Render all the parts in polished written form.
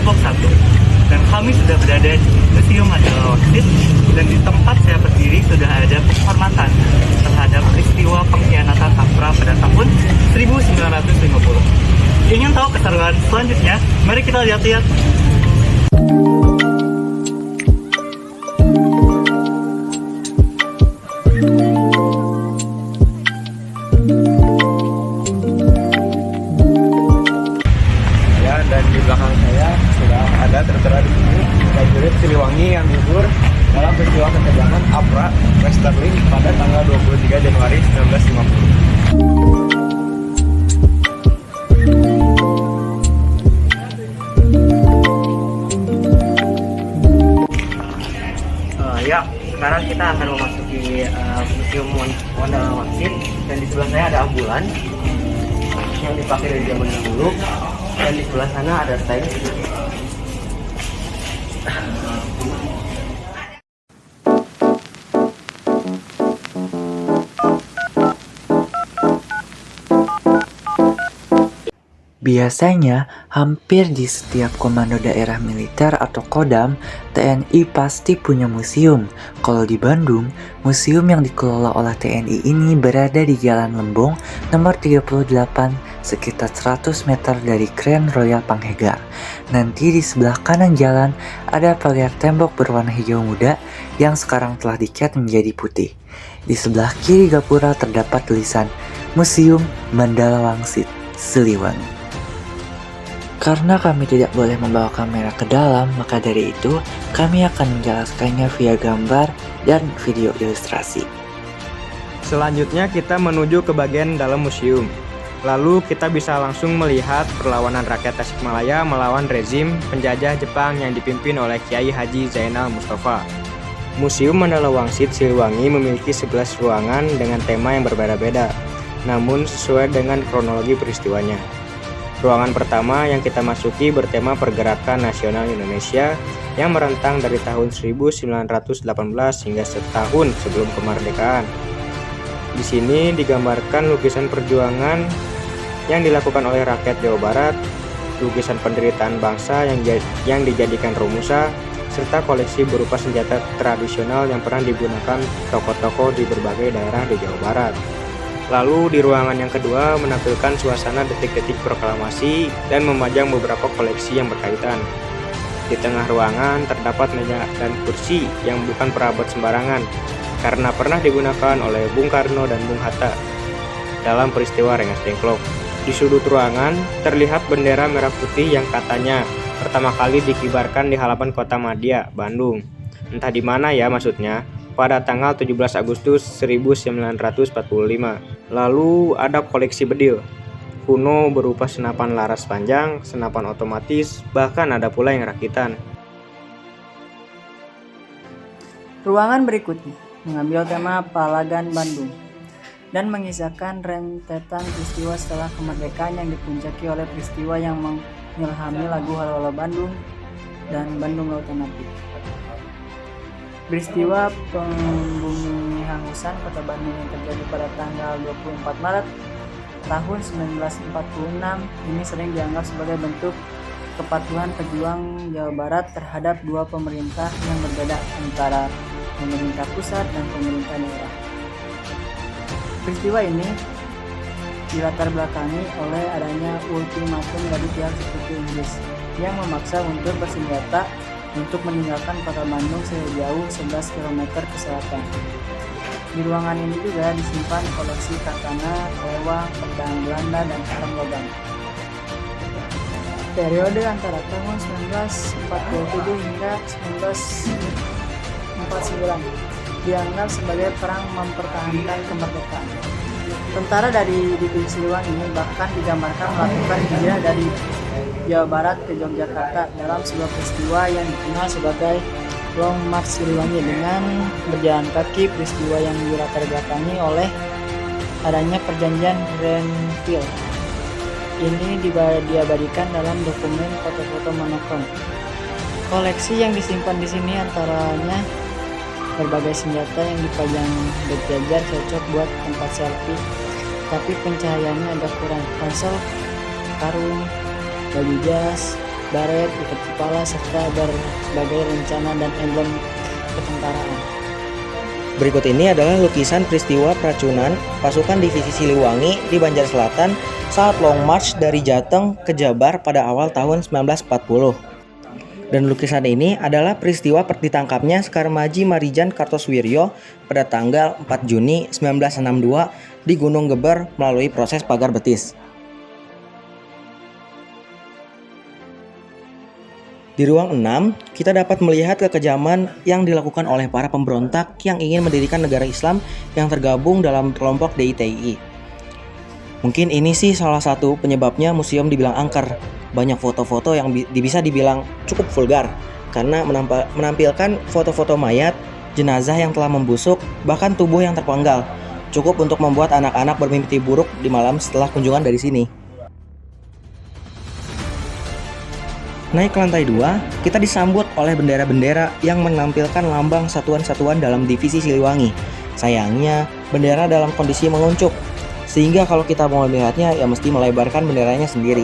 kelompok 1. Dan kami sudah berada di Museum Mandala Wangsit, dan di tempat saya berdiri sudah ada penghormatan terhadap peristiwa pengkhianatan Tampra pada tahun 1950. Ingin tahu keseruan selanjutnya? Mari kita lihat-lihat. Dan di belakang saya sudah ada tertera di sini prajurit Siliwangi yang gugur dalam peristiwa ketegangan APRA Westerling pada tanggal 23 Januari 1950. Ya, sekarang kita akan memasuki Museum Mandala Wangsit, dan di sebelah saya ada ambulan yang dipakai dari zaman dahulu, dan di sebelah sana ada tank. Biasanya, hampir di setiap komando daerah militer atau Kodam, TNI pasti punya museum. Kalau di Bandung, museum yang dikelola oleh TNI ini berada di Jalan Lembong nomor 38, sekitar 100 meter dari Grand Royal Panghegar. Nanti di sebelah kanan jalan ada pagar tembok berwarna hijau muda yang sekarang telah dicat menjadi putih. Di sebelah kiri gapura terdapat tulisan Museum Mandala Wangsit, Siliwangi. Karena kami tidak boleh membawa kamera ke dalam, maka dari itu kami akan menjelaskannya via gambar dan video ilustrasi. Selanjutnya kita menuju ke bagian dalam museum. Lalu kita bisa langsung melihat perlawanan rakyat Tasikmalaya melawan rezim penjajah Jepang yang dipimpin oleh Kiai Haji Zainal Mustafa. Museum Mandala Wangsit Siliwangi memiliki 11 ruangan dengan tema yang berbeda-beda, namun sesuai dengan kronologi peristiwanya. Ruangan pertama yang kita masuki bertema Pergerakan Nasional Indonesia yang merentang dari tahun 1918 hingga setahun sebelum kemerdekaan. Di sini digambarkan lukisan perjuangan yang dilakukan oleh rakyat Jawa Barat, lukisan penderitaan bangsa yang dijadikan rumusa, serta koleksi berupa senjata tradisional yang pernah digunakan tokoh-tokoh di berbagai daerah di Jawa Barat. Lalu di ruangan yang kedua menampilkan suasana detik-detik proklamasi dan memajang beberapa koleksi yang berkaitan. Di tengah ruangan terdapat meja dan kursi yang bukan perabot sembarangan karena pernah digunakan oleh Bung Karno dan Bung Hatta dalam peristiwa Rengas Dengklok. Di sudut ruangan terlihat bendera merah putih yang katanya pertama kali dikibarkan di halaman Kota Madya, Bandung. Entah di mana ya maksudnya. Pada tanggal 17 Agustus 1945. Lalu ada koleksi bedil kuno berupa senapan laras panjang, senapan otomatis, bahkan ada pula yang rakitan. Ruangan berikutnya mengambil tema Palagan Bandung dan mengisahkan rentetan peristiwa setelah kemerdekaan yang dipuncaki oleh peristiwa yang mengilhami lagu Halo Halo Bandung dan Bandung Lautan Api. Peristiwa pembumihangusan Kota Bandung yang terjadi pada tanggal 24 Maret tahun 1946 ini sering dianggap sebagai bentuk kepatuhan pejuang Jawa Barat terhadap dua pemerintah yang berbeda antara pemerintah pusat dan pemerintah daerah. Peristiwa ini dilatar belakangi oleh adanya ultimatum dari pihak sekutu Inggris yang memaksa untuk bersenjata untuk meninggalkan kota Bandung sejauh 11 km ke selatan. Di ruangan ini juga disimpan koleksi katana, kelewang, pedang Belanda, dan sarung logam. Periode antara tahun 1947 hingga 1949 dianggap sebagai perang mempertahankan kemerdekaan. Tentara dari Divisi Siliwangi bahkan digambarkan melakukan hijrah dari Jawa Barat ke Yogyakarta dalam sebuah peristiwa yang dikenal sebagai Long March Siliwangi dengan berjalan kaki, peristiwa yang dilatar belakangi oleh adanya perjanjian Renville. Ini diabadikan dalam dokumen foto-foto monokrom. Koleksi yang disimpan di sini antaranya berbagai senjata yang dipajang berjajar cocok buat tempat selfie, tapi pencahayaannya agak kurang. Ransel, karung, baju jas, baret, ikat kepala, serta berbagai rencana dan emblem ketentaraan. Berikut ini adalah lukisan peristiwa peracunan pasukan divisi Siliwangi di Banjar Selatan saat Long March dari Jateng ke Jabar pada awal tahun 1940. Dan lukisan ini adalah peristiwa ditangkapnya Sekar Maji Marijan Kartosoewirjo pada tanggal 4 Juni 1962 di Gunung Geber melalui proses pagar betis. Di ruang 6, kita dapat melihat kekejaman yang dilakukan oleh para pemberontak yang ingin mendirikan negara Islam yang tergabung dalam kelompok DITI. Mungkin ini sih salah satu penyebabnya museum dibilang angker. Banyak foto-foto yang bisa dibilang cukup vulgar karena menampilkan foto-foto mayat, jenazah yang telah membusuk, bahkan tubuh yang terpenggal. Cukup untuk membuat anak-anak bermimpi buruk di malam setelah kunjungan dari sini. Naik ke lantai 2, kita disambut oleh bendera-bendera yang menampilkan lambang satuan-satuan dalam divisi Siliwangi. Sayangnya, bendera dalam kondisi menguncup, sehingga kalau kita mau melihatnya ya mesti melebarkan benderanya sendiri.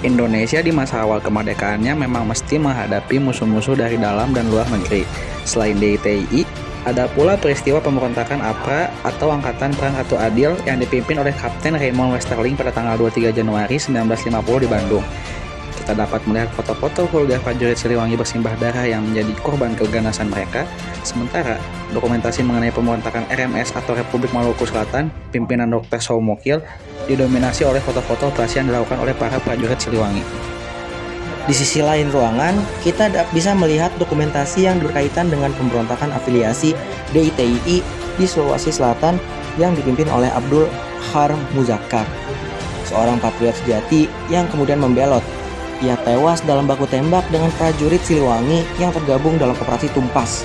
Indonesia di masa awal kemerdekaannya memang mesti menghadapi musuh-musuh dari dalam dan luar negeri. Selain DITI, ada pula peristiwa pemberontakan APRA atau Angkatan Perang Ratu Adil yang dipimpin oleh Kapten Raymond Westerling pada tanggal 23 Januari 1950 di Bandung. Kita dapat melihat foto-foto vulgar prajurit Siliwangi bersimbah darah yang menjadi korban keganasan mereka. Sementara, dokumentasi mengenai pemberontakan RMS atau Republik Maluku Selatan, pimpinan Dr. Soumokil, didominasi oleh foto-foto operasi yang dilakukan oleh para prajurit Siliwangi. Di sisi lain ruangan, kita bisa melihat dokumentasi yang berkaitan dengan pemberontakan afiliasi DITI di Sulawesi Selatan yang dipimpin oleh Abdul Har Muzakkar, seorang patriot sejati yang kemudian membelot. Ia tewas dalam baku tembak dengan prajurit Siliwangi yang tergabung dalam operasi Tumpas.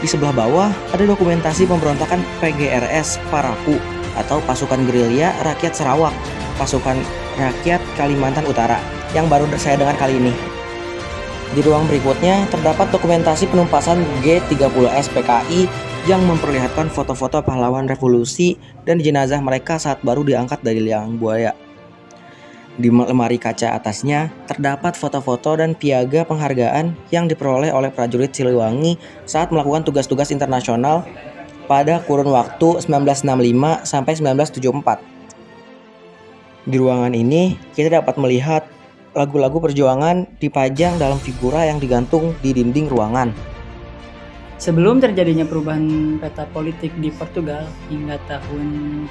Di sebelah bawah ada dokumentasi pemberontakan PGRS Paraku atau Pasukan Gerilya Rakyat Sarawak, Pasukan Rakyat Kalimantan Utara yang baru saya dengar kali ini. Di ruang berikutnya terdapat dokumentasi penumpasan G30S PKI yang memperlihatkan foto-foto pahlawan revolusi dan jenazah mereka saat baru diangkat dari liang buaya. Di lemari kaca atasnya terdapat foto-foto dan piaga penghargaan yang diperoleh oleh prajurit Siliwangi saat melakukan tugas-tugas internasional pada kurun waktu 1965 sampai 1974. Di ruangan ini kita dapat melihat lagu-lagu perjuangan dipajang dalam figura yang digantung di dinding ruangan. Sebelum terjadinya perubahan peta politik di Portugal hingga tahun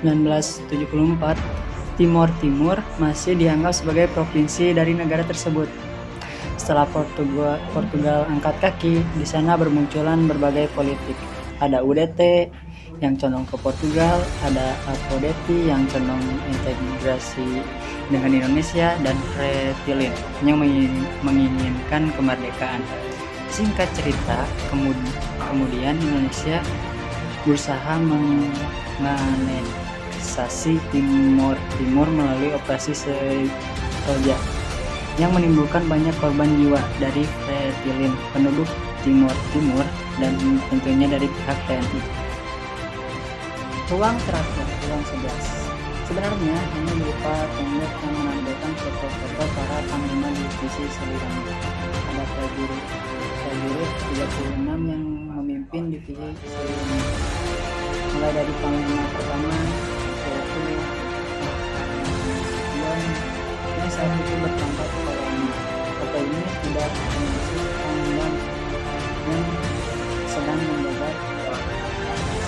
1974, Timor Timur masih dianggap sebagai provinsi dari negara tersebut. Setelah Portugal angkat kaki, di sana bermunculan berbagai politik. Ada UDT yang condong ke Portugal, ada Afrodeti yang condong integrasi dengan Indonesia, dan Fretilin yang menginginkan kemerdekaan. Singkat cerita, kemudian Indonesia berusaha menganeksasi Timor Timur melalui operasi Seroja yang menimbulkan banyak korban jiwa dari Fretilin, penduduk Timor Timur, dan tentunya dari pihak TNI. Ruang terakhir, ruang 11. Sebenarnya hanya berupa tembok yang menandakan foto-foto para panglima divisi Siliwangi. Ada prajurit 36 yang memimpin divisi Siliwangi. Mulai dari panglima pertama yaitu yang saat itu bertambah kepada ini. Foto ini tidak termasuk panglima yang sedang menjabat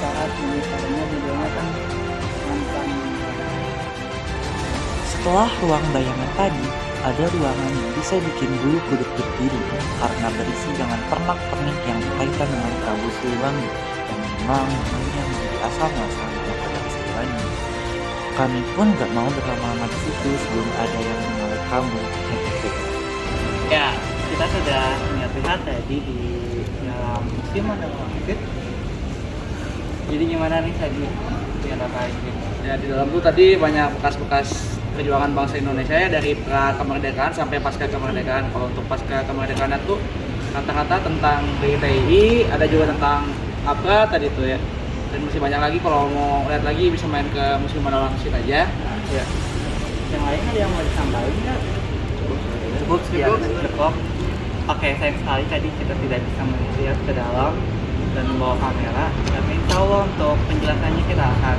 saat militarnya videonya kan mantan. Setelah ruang bayangan tadi, ada ruangan yang bisa bikin bulu kuduk berdiri karena berisi dengan pernak-pernik yang berkaitan dengan Prabu Siliwangi yang memang namanya menjadi asal muasal dari Prabu Siliwangi. Kami pun gak mau berlama-lama di situ sebelum ada yang mengenal kamu. Ya, kita sudah lihat tadi di dalam museum ada wangsit. Jadi gimana nih tadi yang apa ini? Ya, di dalam tuh tadi banyak bekas-bekas perjuangan bangsa Indonesia ya, dari pra kemerdekaan sampai pasca kemerdekaan. Kalau untuk pasca kemerdekaan itu kata-kata tentang DITI, ada juga tentang APRA tadi tuh ya. Dan masih banyak lagi, kalau mau lihat lagi bisa main ke Museum Madalaman aja. Ya. Yang lain ada yang mau ditambahin nggak? Cukup sekian. Cukup. Oke, sayang sekali tadi kita tidak bisa melihat ke dalam dan membawa kamera. Tapi insya Allah untuk penjelasannya kita akan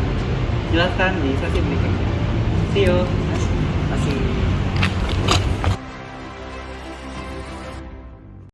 jelaskan di sesi berikutnya. See you. Masih